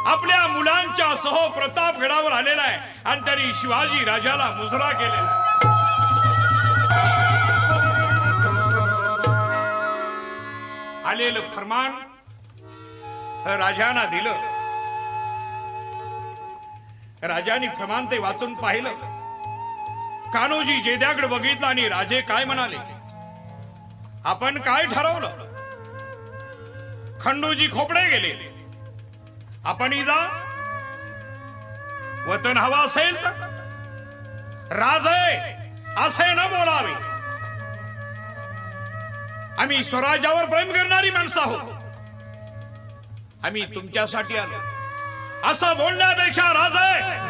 आपल्या मुलांच्या सह प्रतापगडावर आलेला आहे आणि त्यांनी शिवाजी राजाला मुजरा केलेला आहे. आलेलं फरमान राजांना दिलं. राजाने फरमान ते वाचून पाहिलं. कान्होजी जेद्याकडे बघितलं आणि राजे काय म्हणाले, आपण काय ठरवलं? खंडूजी खोपडे गेले, आपण जा. वतन हवा असेल तर राजे असे न बोलावे. आम्ही स्वराज्यावर प्रेम करणारी माणसं आहोत. आम्ही तुमच्यासाठी आलो असं बोलण्यापेक्षा राजे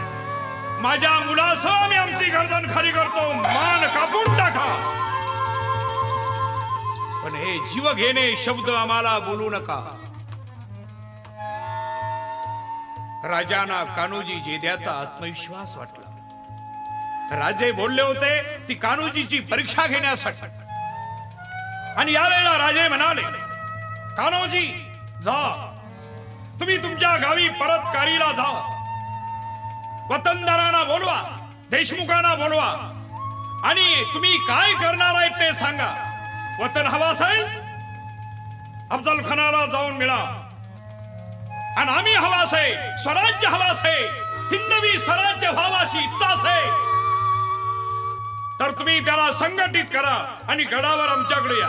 माझ्या मुलासह आम्ही आमची गर्दन खाली करतो, मान कापून टाका. पण हे जीव घेणे शब्द आम्हाला बोलू नका. राजांना कान्होजी जेद्याचा आत्मविश्वास वाटला. राजे बोलले होते ती कान्होजीची परीक्षा घेण्यासाठी. आणि यावेळेला राजे म्हणाले, कान्होजी जा, तुम्ही तुमच्या गावी परत कारीला जा. वतनदारांना बोलवा, देशमुखांना बोलवा आणि तुम्ही काय करणार आहेत ते सांगा. वतन हवा असेल अफजल खानाला जाऊन मिळा, आणि आम्ही हवा असे स्वराज्य हवा असे हिंदवी स्वराज्य व्हावाशी इच्छा असे तर तुम्ही त्याला संघटित करा आणि गडावर आमच्याकडे या.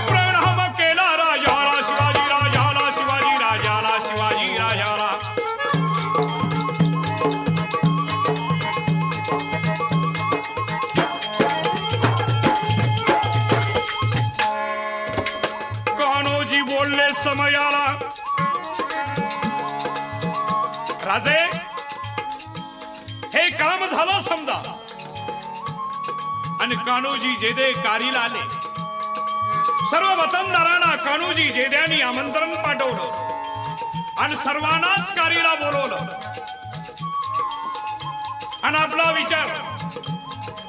प्रणाम केला राजाला शिवाजी राजाला, शिवाजी राजाला, शिवाजी राजाला. कान्होजी बोलले समयाला, राजे हे काम झालं समजा. आणि कान्होजी जेदे कारीला आले. सर्व वतनदारांना कान्होजी जेद्यांनी आमंत्रण पाठवलं आणि सर्वांनाच कारीला बोलवलं. आणि आपला विचार,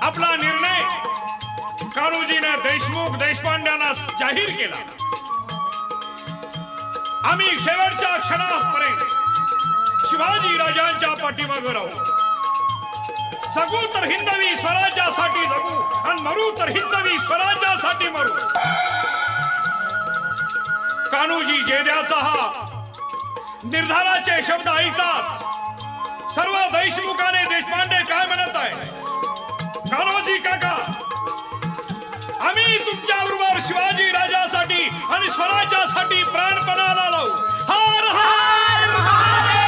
आपला निर्णय कान्होजीने देशमुख देशपांड्यांना जाहीर केला. आम्ही शेवटच्या क्षणापर्यंत शिवाजी राजांच्या पाठीमागे राहू. जगू तर हिंदवी स्वराज्यासाठी जगू आणि मरू तर हिंदवी स्वराज्यासाठी मरू. कान्होजी जेद्याचा हा निर्धाराचे शब्द ऐकतात सर्व देशमुखाने देशपांडे काय म्हणत आहे, कान्होजी काका आम्ही तुमच्या बरोबर शिवाजी राजासाठी आणि स्वराज्यासाठी प्राणपणाला लावू. हर हर महादेव.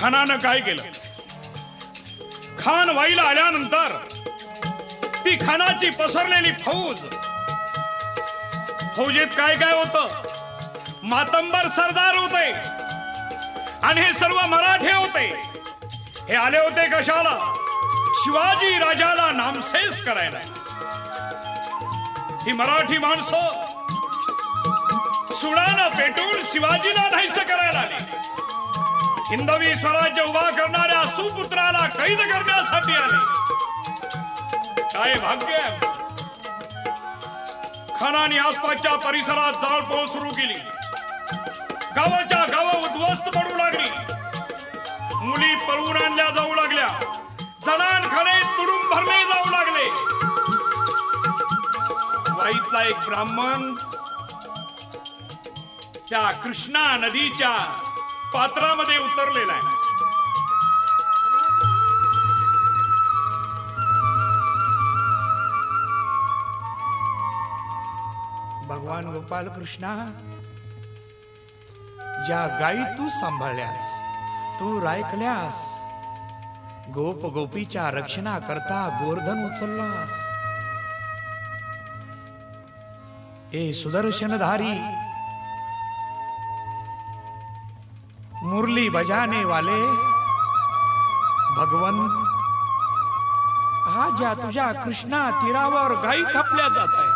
खानानं काय केलं, खान वाईला आल्यानंतर ती खानाची पसरलेली फौज, फौजेत काय काय होतं, मातंबर सरदार होते आणि हे सर्व मराठे होते. हे आले होते कशाला, शिवाजी राजाला नामशेष करायला. ही मराठी माणसं सुडानं पेटून शिवाजीला नाहीस करायला आली. हिंदवी स्वराज्य उभा करणाऱ्या सुपुत्राला कैद करण्यासाठी आले. काय भाग्य. खानाने आसपासच्या परिसरात जाळपोळ सुरू केली. गावाच्या गाव उद्ध्वस्त पडू लागली. मुली पळवून आणल्या जाऊ लागल्या. जनानखाने तुडूंब भरले जाऊ लागले. वाईतला एक ब्राह्मण त्या कृष्णा नदीच्या पात्रामध्ये उतरलेला आहे. भगवान गोपाल कृष्णा, ज्या गायी तू सांभाळल्यास, तू राखल्यास, गोप गोपीच्या रक्षणा करता गोवर्धन उचललास. हे सुदर्शनधारी मुरली बजाने वाले भगवंत, आज या तुझ्या कृष्णा तीरावर गायी कापल्या जात आहे,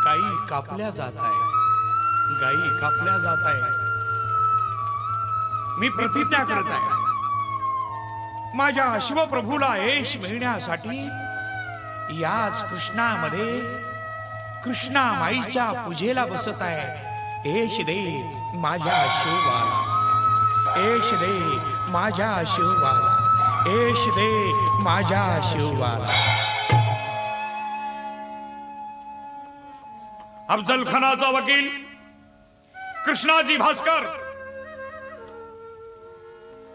गायी कापल्या जात आहे, गायी कापल्या जात आहे. मी प्रतिज्ञा करत आहे, माझ्या शिवप्रभूला यश मिळण्यासाठी याच कृष्णामध्ये कृष्णा माईच्या पूजेला बसत आहे। एश दे माझ्या शिवबाला, एश दे माझ्या शिवबाला, एश दे माझ्या शिवबाला। अफजल खानाचा वकील कृष्णाजी भास्कर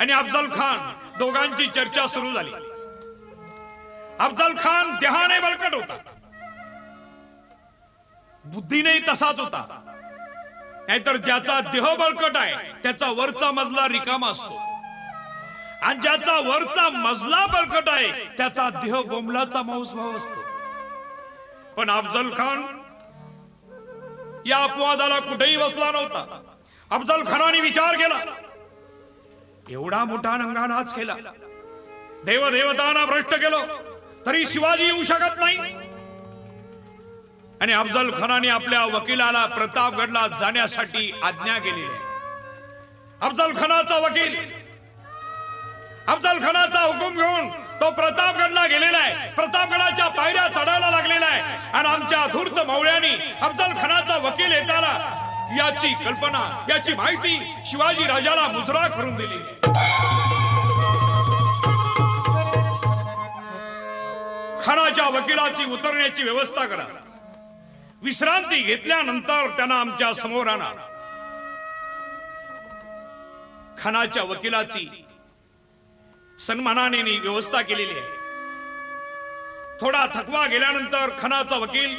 आणि अफजल खान दोघांची चर्चा सुरू झाली। अफजल खान देहाने बळकट होता, बुद्धीने तसाच होता। नाहीतर ज्याचा देह बळकट आहे त्याचा वरचा मजला रिकामा असतो, आणि ज्याचा वरचा मजला बळकट आहे त्याचा देह बोंबलाचा मांसभाव असतो। पण अफजल खान या अपवादाला कुठेही बसला नव्हता। अफजल खानाने विचार केला, एवढा मोठा नंगानाच केला, देवदेवतांना भ्रष्ट केलं, तरी शिवाजी येऊ शकत नाही। आणि अफजल खानाने आपल्या वकिलाला प्रतापगडला जाण्यासाठी आज्ञा केलेली आहे। अफजल खानाचा वकील अफजल खानाचा हुकूम घेऊन तो प्रतापगडला गेलेला आहे, प्रतापगडाच्या पायऱ्या चढायला लागलेला आहे। आणि आमच्या धूर्त मौळ्यांनी अफजल खानाचा वकील येताना याची कल्पना, याची माहिती शिवाजी राजाला मुजरा करून दिली। खानाच्या वकिलाची उतरण्याची व्यवस्था करा। विश्रांती घेतल्यानंतर त्यांना आमच्या समोर आणा। खानाच्या वकिलाची सन्मानाने व्यवस्था केलेली आहे। थोडा थकवा गेल्यानंतर खानाचा वकील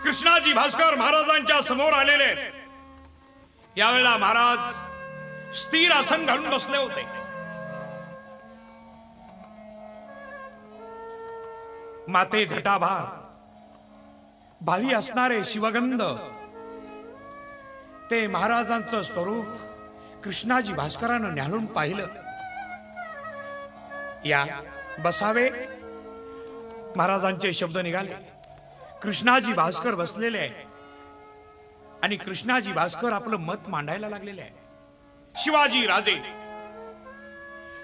कृष्णाजी भास्कर महाराजांच्या समोर आलेले आहेत। यावेळेला महाराज स्थिर आसन घालून बसले होते। माते जटाभार भावी असणारे शिवगंध ते महाराजांचं स्वरूप कृष्णाजी भास्करानं न्याहाळून पाहिलं। या बसावे, महाराजांचे शब्द निघाले। कृष्णाजी भास्कर बसलेले आहे आणि कृष्णाजी भास्कर आपलं मत मांडायला लागलेले आहे। शिवाजी राजे,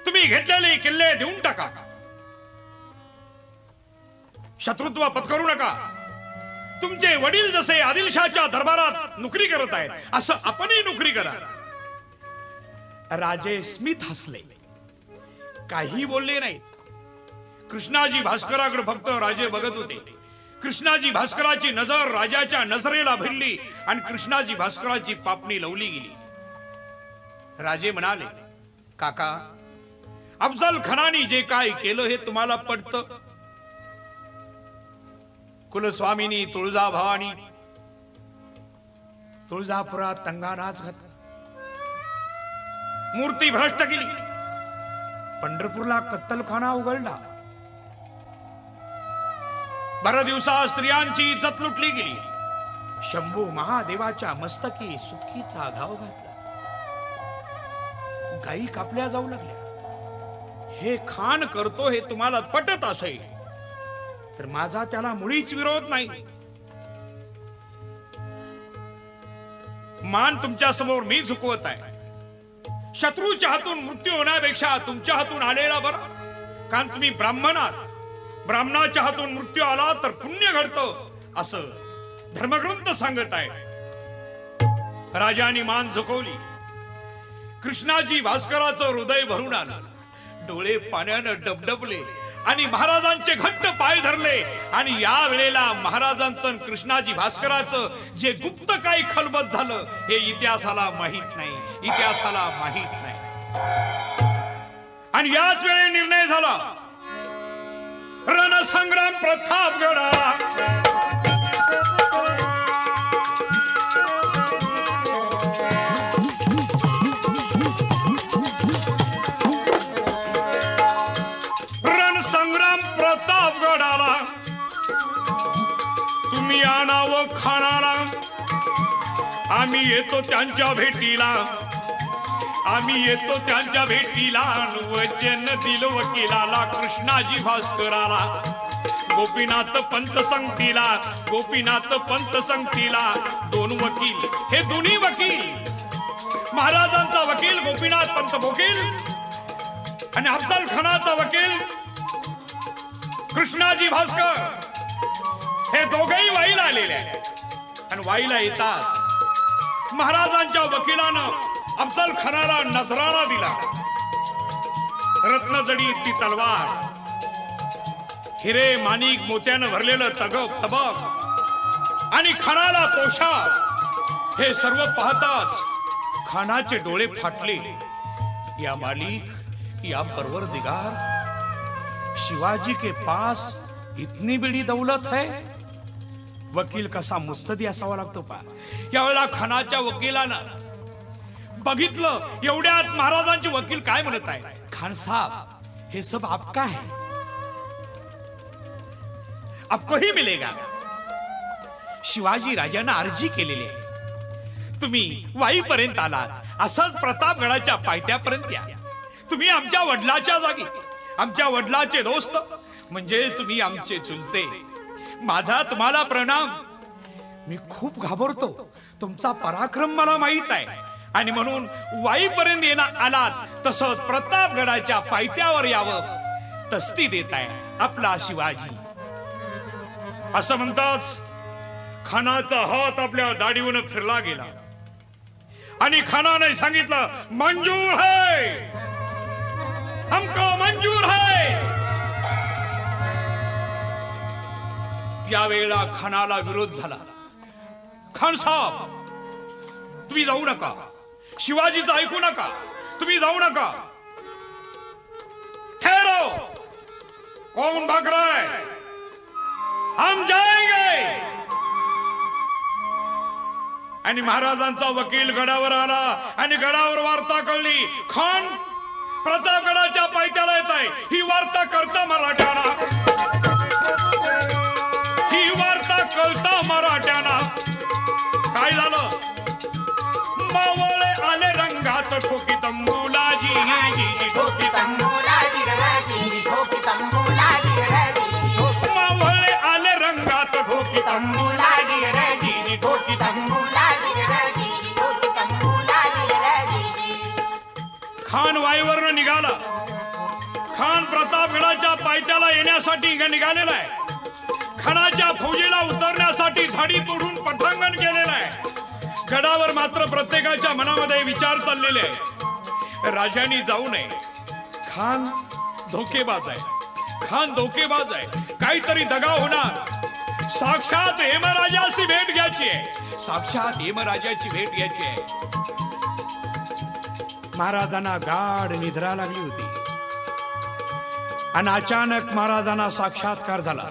तुम्ही घेतलेले किल्ले देऊन टाका, शत्रुत्व पत्करू नका। तुमचे वडील जसे आदिलशाहच्या दरबारात नोकरी करत आहेत, असं आपणही नोकरी करा। राजे स्मित हसले, काही बोलले नाही। कृष्णाजी भास्कराकडे फक्त राजे बघत होते। कृष्णाजी भास्कराची नजर राजाच्या नजरेला भिडली आणि कृष्णाजी भास्कराची पापणी लवली गेली। राजे म्हणाले, काका, अफजल खानाने जे काय केलं हे तुम्हाला पटतं? कुलस्वामिनी तुळजाभवानी तुळजापुरात तंगानाच घातला, मूर्ती भ्रष्ट केली, पंढरपूरला कत्तलखाना उघडला, बारा दिवसात स्त्रियांची इज्जत लुटली गेली, शंभू महादेवाच्या मस्तकी सुटकीचा घाव घातला, गायी कापल्या जाऊ लागल्या। हे खान करतो हे तुम्हाला पटत असेल तर माझा त्याला मुळीच विरोध नाही। मान तुमच्या समोर मी झुकवत आहे। शत्रूच्या हातून मृत्यू होण्यापेक्षा तुमच्या हातून आलेला बरा, कारण तुम्ही ब्राह्मण आहात। ब्राह्मणाच्या हातून मृत्यू आला तर पुण्य घडतं असं धर्मग्रंथ सांगत आहे। राजाने मान झुकवली। कृष्णाजी भास्कराचं हृदय भरून आलं, डोळे पाण्यानं डबडबले आणि महाराजांचे घट्ट पाय धरले। आणि या वेळेला महाराजांचं कृष्णाजी भास्कराचं जे गुप्त काही खलबत झालं हे इतिहासाला माहित नाही, इतिहासाला माहित नाही। आणि याच वेळी निर्णय झाला, रणसंग्राम प्रतापगडाला तुम्ही आणावं खानाला, आम्ही येतो त्यांच्या भेटीला, आम्ही येतो त्यांच्या भेटीला। वचन दिलं वकिलाला कृष्णाजी भास्कराला, गोपीनाथ पंत संगतीला, गोपीनाथ पंत संगतीला। दोन वकील, हे दोन्ही वकील, महाराजांचा वकील गोपीनाथ पंत वकील आणि अफजल खानाचा वकील कृष्णाजी भास्कर, हे दोघेही वाईला आलेले आहेत. आणि वाईला येताच महाराजांच्या वकिलानं अफजल खानाला नजराणा दिला. रत्नजडीत ती तलवार, हिरे माणिक मोत्यानं भरलेलं तबक आणि खानाला पोशाख हे सर्व पाहताच खानाचे डोळे फाटले. या मालिक, या परवरदिगार, शिवाजी के पास इतनी बड़ी दौलत है. वकील कसा मुस्तदी असावा लागतो पा. यावेळेला खानाच्या वकिलानं बघितलं, एवढ्यात महाराजांचे वकील काय म्हणत आहे, खान साहब हे सब आपका है, आपको ही मिलेगा. शिवाजी राजांना अर्जी केलेली आहे. तुम्ही वाईपर्यंत आलात, असंच प्रतापगडाच्या पायथ्यापर्यंत या. तुम्ही आमच्या वडिलाच्या जागी, आमच्या वडिलाचे दोस्त, म्हणजे तुम्ही आमचे चुलते. माझा तुम्हाला प्रणाम. मी खूप घाबरतो, तुमचा पराक्रम मला माहित आहे, आणि म्हणून वाईपर्यंत येणार आलात तसंच प्रतापगडाच्या पायथ्यावर यावं तस्ती देत आहे आपला शिवाजी. असं म्हणताच खानाचा हात आपल्या दाढीवरून फिरला गेला आणि खानाने सांगितलं, मंजूर है, हमको मंजूर है. यावेळेला खानाला विरोध झाला. खान साहेब तुम्ही जाऊ नका, शिवाजीचं ऐकू नका, तुम्ही जाऊ नका. ठहरो, कौन भाग रहा है, हम जाएंगे. आणि महाराजांचा वकील गडावर आला आणि गडावर वार्ता कळली. खान प्रतापगडाच्या पायथ्याला येत आहे. ही वार्ता करता मराठ्याना, ही वार्ता कळता मराठ्याना. काय झालं, मावळे आले रंगात, ठोकी तंबुलाजी, ठोकी तंबुलाजी, मावळे आले रंगात, ठोकी तंबुलाजी, ठोकी तंबुलाजी. खान वाईवरनं निघाला. खान प्रतापगडाच्या पायथ्याला येण्यासाठी निघालेला आहे. खानाच्या फौजेला उतरण्यासाठी झाडी तोडून पटांगण केलेलं आहे. गडावर मात्र प्रत्येकाच्या मनामध्ये विचार चाललेले आहे, राजांनी जाऊ नये. खान धोकेबाज आहे, खान धोकेबाज आहे, काहीतरी दगा होणार. साक्षात हेमराजाची भेट घ्यायची आहे, साक्षात हेमराजाची भेट घ्यायची आहे. महाराजांना गाढ निद्रा लागली होती आणि अचानक महाराजांना साक्षात्कार झाला.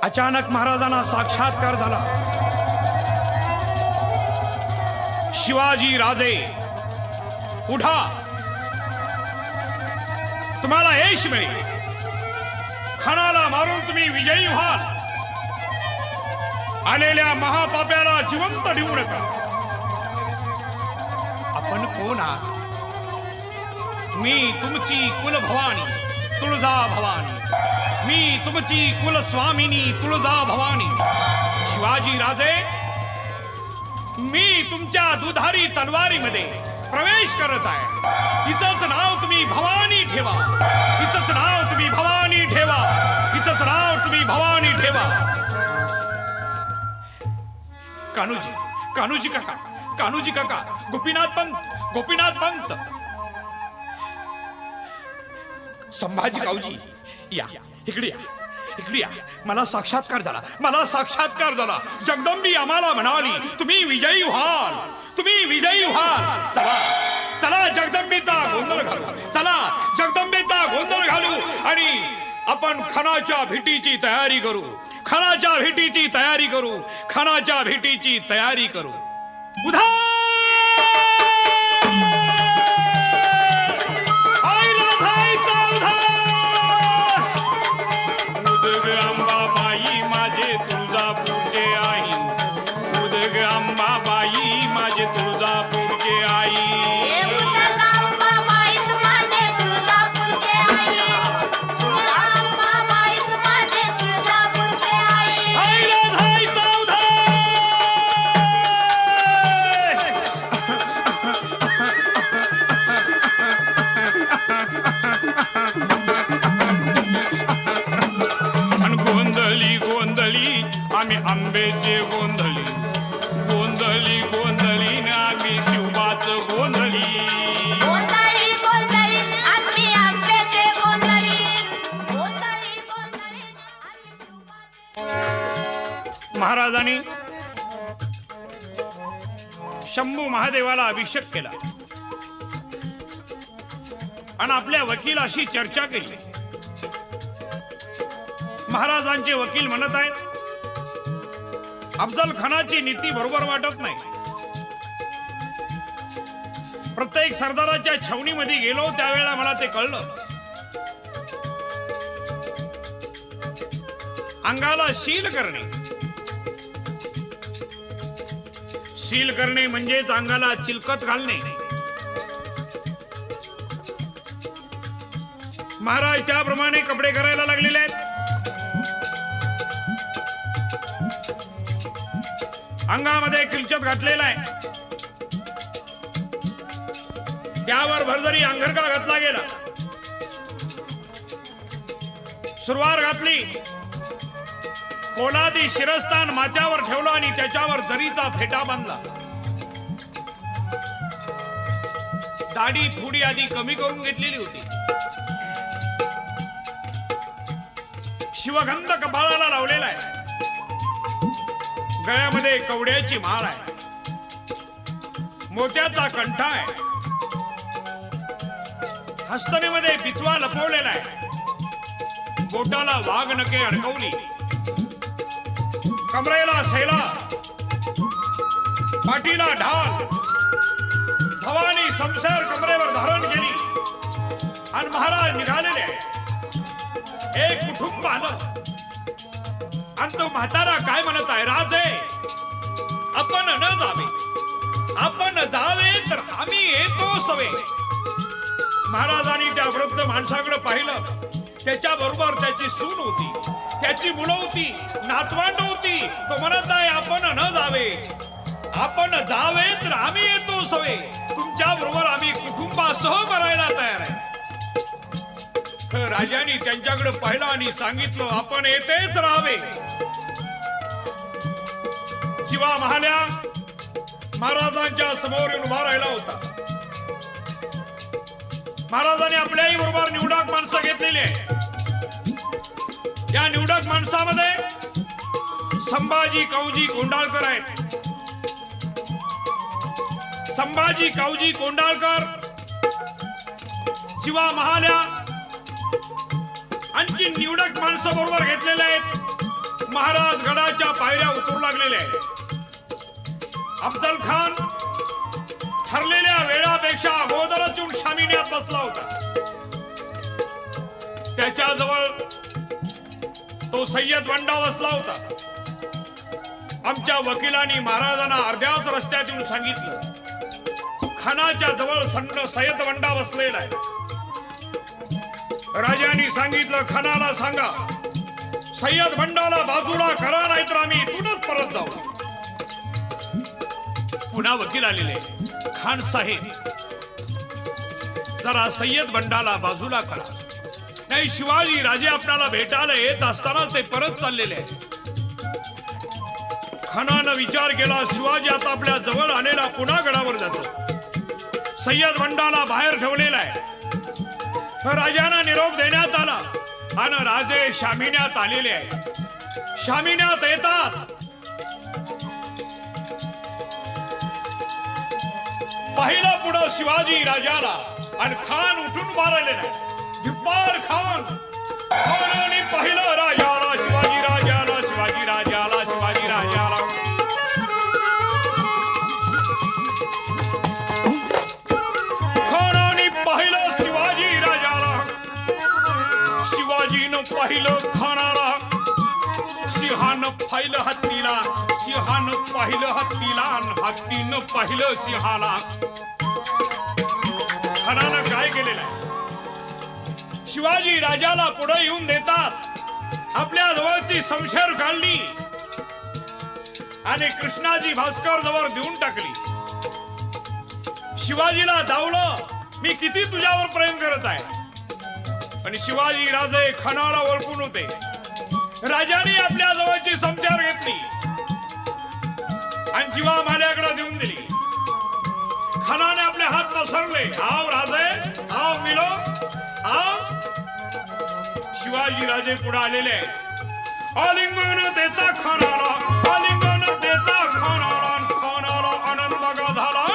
अचानक महाराजांना साक्षात्कार झाला. शिवाजी राजे उठा, तुम्हाला यश मिळेल. खानाला मारून तुम्ही विजयी व्हाल. आलेल्या महापाप्याला जिवंत ठेवू नका. आपण कोण आहात? मी तुमची कुल भवानी तुळजा भवानी, मी तुमची कुल स्वामिनी तुळजा भवानी. शिवाजी राजे, मी तुमच्या दुधारी तलवारीमध्ये प्रवेश करत आहे. हिचंच नाव तुम्ही भवानी ठेवा, हिचंच नाव तुम्ही भवानी ठेवा, हिचंच नाव तुम्ही भवानी ठेवा. कान्होजी, कान्होजी काका, कान्होजी काका, गोपीनाथ पंत, गोपीनाथ पंत. संभाजी गावजी या इकडे, या इकडे या. मला साक्षात्कार झाला, मला साक्षात्कार झाला. जगदंबी आम्हाला म्हणाली तुम्ही विजयी व्हाल, तुम्ही विजयी व्हाल. चला चला जगदंबीचा गोंधळ घालू, चला जगदंबीचा गोंधळ घालू आणि आपण खानाच्या भेटीची तयारी करू, खानाच्या भेटीची तयारी करू, खानाच्या भेटीची तयारी करू. उधार आम्ही आंब्याचे गोंधळी गोंधळी गोंधळी न आम्ही शिवबाच गोंधळी गोंधळी गोंधळी आम्ही आंब्याचे गोंधळी गोंधळी गोंधळी आम्ही महाराजांनी शंभू महादेवाला अभिषेक केला आणि आपल्या वकिलाशी चर्चा केली. महाराजांचे वकील म्हणत आहेत अफजल खानाची नीती बरोबर वाटत नाही. प्रत्येक सरदाराच्या छावणीमध्ये गेलो त्यावेळेला मला ते कळलं. अंगाला शील करणे, शील करणे म्हणजेच अंगाला चिलकत घालणे. महाराज त्याप्रमाणे कपडे करायला लागलेले आहेत. अंगामध्ये किलचत घातलेला आहे, त्यावर भरजरी अंगरका घातला गेला. सुरवार घातली, पोलादी शिरस्तान माथ्यावर ठेवला आणि त्याच्यावर जरीचा फेटा बांधला. दाढी थोडी आधी कमी करून घेतलेली होती. शिवगंध कपाळाला लावलेला आहे. गळ्यामध्ये कवड्याची माळ आहे, मोत्याचा कंठा आहे. हस्तनेमध्ये बिचवा लपवलेला आहे. बोटाला वाघ नखे अडकवली. कमरेला शैला, पाठीला ढाल. भवानी समशेर कमरेवर धारण केली आणि महाराज निघालेले आहे. एक कुटुंब आलं आणि तो म्हातारा काय म्हणत आहे, राजे आपण न जावे, आपण जावे तर आम्ही येतो सवे. महाराजांनी त्या वृद्ध माणसाकडे पाहिलं. त्याच्या बरोबर त्याची सून होती, त्याची मुलं होती, नातवंड होती. तो म्हणत आहे आपण न जावे, आपण जावे तर आम्ही येतो सवे. तुमच्या बरोबर आम्ही कुटुंबासह करायला तयार आहे. राजाने त्यांच्याकडे पाहिलं आणि सांगितलं आपण येतेच राहावे. शिवा महाल्या महाराजांच्या समोर येऊन उभा राहिला होता. महाराजांनी आपल्याही बरोबर निवडक माणसं घेतलेली आहे. या निवडक माणसामध्ये संभाजी काऊजी कोंडाळकर आहेत. संभाजी काऊजी कोंडाळकर, शिवा महाल्या, आणखी निवडक माणसं बरोबर घेतलेले आहेत. महाराज गडाच्या पायऱ्या उतरू लागलेले आहेत. अफजल खान ठरलेल्या वेळापेक्षा अगोदरच येऊन शामियानात बसला होता. त्याच्याजवळ तो सय्यद वंडा बसला होता. आमच्या वकिलांनी महाराजांना अर्ध्याच रस्त्यात येऊन सांगितलं खानाच्या जवळ सय्यद वंडा बसलेला आहे. राजांनी सांगितलं खानाला सांगा सय्यद वंडाला बाजूला करा, नाहीतर आम्ही इथूनच परत जाऊ. पुन्हा वकील आलेले, खान साहेब जरा सय्यद वंडाला बाजूला करा, नाही शिवाजी राजे आपल्याला भेटायला येत असताना ते परत चाललेले आहे. खानानं विचार केला शिवाजी आता आपल्या जवळ आलेला पुन्हा गडावर जातो. सय्यद वंडाला बाहेर ठेवलेला आहे. राजांना निरोप देण्यात आला आणि राजे शामियानात आलेले आहे. शामियानात येतात पहिला पुढं शिवाजी राजाला आणि खान उठून उभा राहिलेला आहे. धिप्पाड खान. खानाने पाहिलं राजाला, शिवाजी राजाला, शिवाजी राजाला, शिवाजी राजाला. खानाने पाहिलं शिवाजी राजाला, शिवाजीनं पाहिलं खानाला. सिंहानं पाहिलं हत्तीला, सिंहानं पाहिलं हत्तीला, हत्तीनं पाहिलं सिंहाला. खानानं काय केलेलं आहे? शिवाजी राजाला पुढे येऊन देतात आपल्या जवळची शमशेर काढली आणि कृष्णाजी भास्कर जवळ देऊन टाकली. शिवाजीला धावलं, मी किती तुझ्यावर प्रेम करत आहे. आणि शिवाजी राजे खानाला ओळखून होते. राजाने आपल्या जवळची शमशेर घेतली. धरले. आव राजे, आव मिलो, आव. शिवाजी राजे पुढे आलेले आहे. आलिंगन देता खानाला, आलिंगन देता खानाला, खानाला आनंद बघा झाला.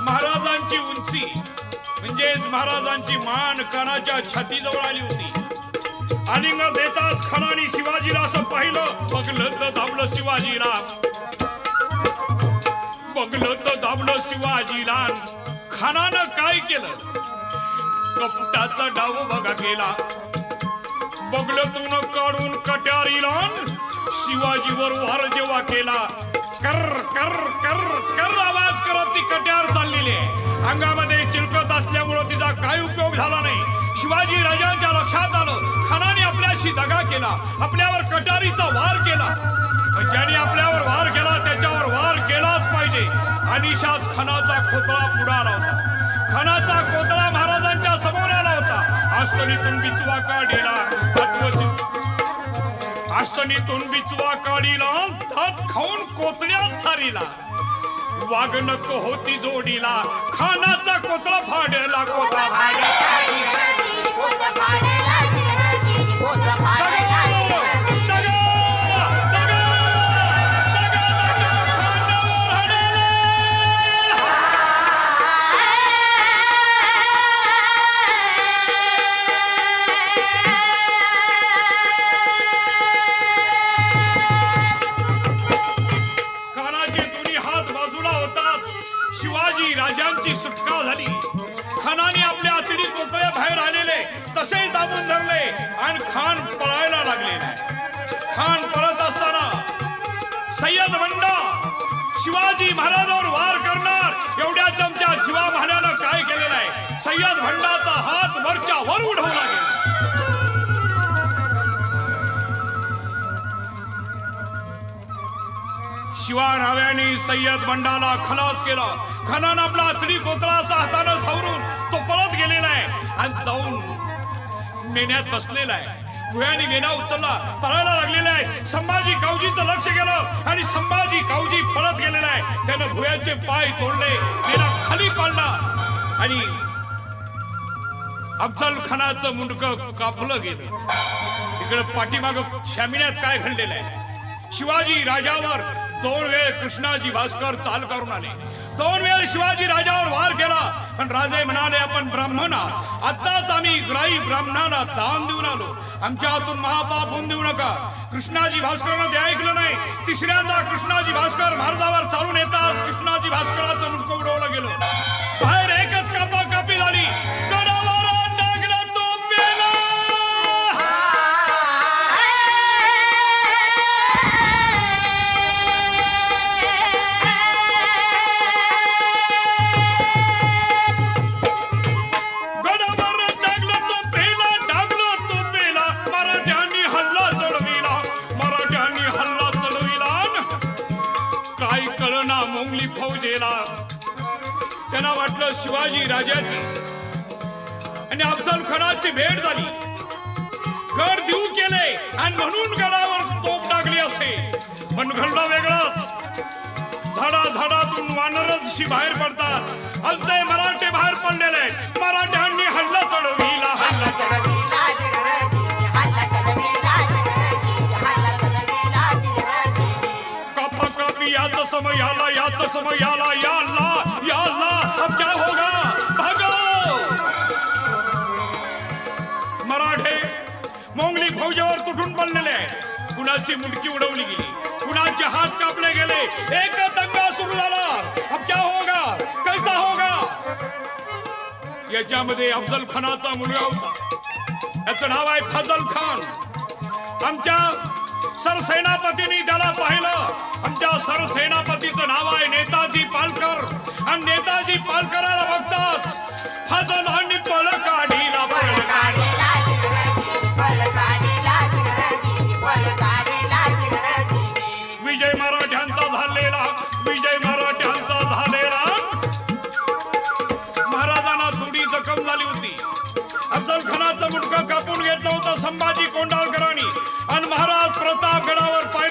महाराजांची उंची म्हणजेच महाराजांची मान कानाच्या छातीजवळ आली होती. आलिंग देताच खानाने शिवाजीला असं पाहिलं. बघलं तर दाबलं शिवाजीला, बघलं तर दाबलं शिवाजीला. खानानं काय केलं? कपटाचा डाव बघा केला. बगलतून काढून कट्यारीला शिवाजीवर वार जेव्हा केला. कर कर कर कर आवाज करत ती कट्यार चाललेली आहे. अंगामध्ये चिलकत असल्यामुळे तिचा काय उपयोग झाला नाही. शिवाजी राजांच्या लक्षात आलं खानाने आपल्याशी दगा केला, आपल्यावर कटारीचा वार केला. ज्याने आपल्यावर वार केला त्याच्यावर वार केलाच पाहिजे. अनिशाच खानाचा खोतळा पुढे आला होता. खानाचा कोतळा महाराजांच्या समोर आला होता. आस्तनीतून बिचवा काढीला, आस्तनीतून बिचवा काढीला, दात खाऊन कोतड्यात सारीला. वागणक होती जोडीला, खानाचा कोतळा फाडला, कोतळा राजांची सुटका झाली. खानाने आपल्या आतडी कोकळ्या बाहेर आलेले तसे दाबून धरले आणि खान पळायला लागलेला. खान पळत असताना सय्यद बंडा शिवाजी महाराजांवर वार करणार एवढ्या चमच्या जीवा महाराजानं काय केलेलं आहे? सय्यद बंडाचा हात वरच्या वर उडवला गेला. शिवा नाव्याने सय्यद बंडाला खलास केला. खानानं आपला आतडी कोतळाचा हातानं सावरून तो पळत गेलेला आहे आणि जाऊन मेन्यात बसलेला आहे. भुयानी मेना उचलला, पळायला लागलेला आहे. संभाजी कावजीचं लक्ष गेलं आणि संभाजी कावजी पळत गेलेला आहे. त्यानं भुयाचे पाय तोडले, मेना खाली पाडला आणि अफजल खानाचं मुंडकं कापलं गेलं. इकडे पाठीमाग शामियात काय घडलेलं आहे? शिवाजी राजावर 2 वेळ कृष्णाजी भास्कर चाल करून आले. 2 वेळ शिवाजी राजावर वार केला. पण राजे म्हणाले आपण ब्राह्मण आहात, आताच आम्ही ग्राही ब्राह्मणाला दान देऊन आलो, आमच्या हातून महापाप होऊन देऊ नका. कृष्णाजी भास्करनं ते ऐकलं नाही. तिसऱ्यांदा कृष्णाजी भास्कर महाराजावर चालून येतात कृष्णाजी भास्कराचं मुंडकं उडवलं गेलं. बाहेर एकच कापाकापी झाली. त्यांना वाटलं शिवाजी राजाची आणि अफजल खानाची भेट झाली. गड देऊ केले आणि म्हणून गडावर तोफ टाकली असे. पण घडलं वेगळंच. झाडातून वानरशी बाहेर पडतात. अजय मराठे बाहेर पडलेले. मराठ्यांनी हल्ला चढविला, हल्ला चढविला. याच समय आला, याच समय आला. या अल्लाह, या अल्लाह, अब क्या होगा? भागो! मराठे मोंगली फौजेवर तुटून पडलेले आहे. कुणाची मुंडकी उडवली गेली, कुणाचे हात कापले गेले. एक दंगा सुरू झाला. अब क्या होगा? कैसा होगा? याच्यामध्ये अफजल खानाचा मुलगा होता. याचं नाव आहे फजल खान. आमच्या सरसेनापतींनी त्याला पाहिलं. आमच्या सरसेनापतीचं नाव आहे नेताजी पालकर. आणि नेताजी पालकराला बघताच फजलांनी पळ काढीला, पळ काढीला. विजय मराठ्यांचा झालेला, विजय मराठ्यांचा झालेला. महाराजांना थोडी जखम झाली होती. अफजल खानाचं मुंडकं कापून घेतलं होतं संभाजी कोंढाळकरांनी आणि महाराज प्रतापगडावर पाय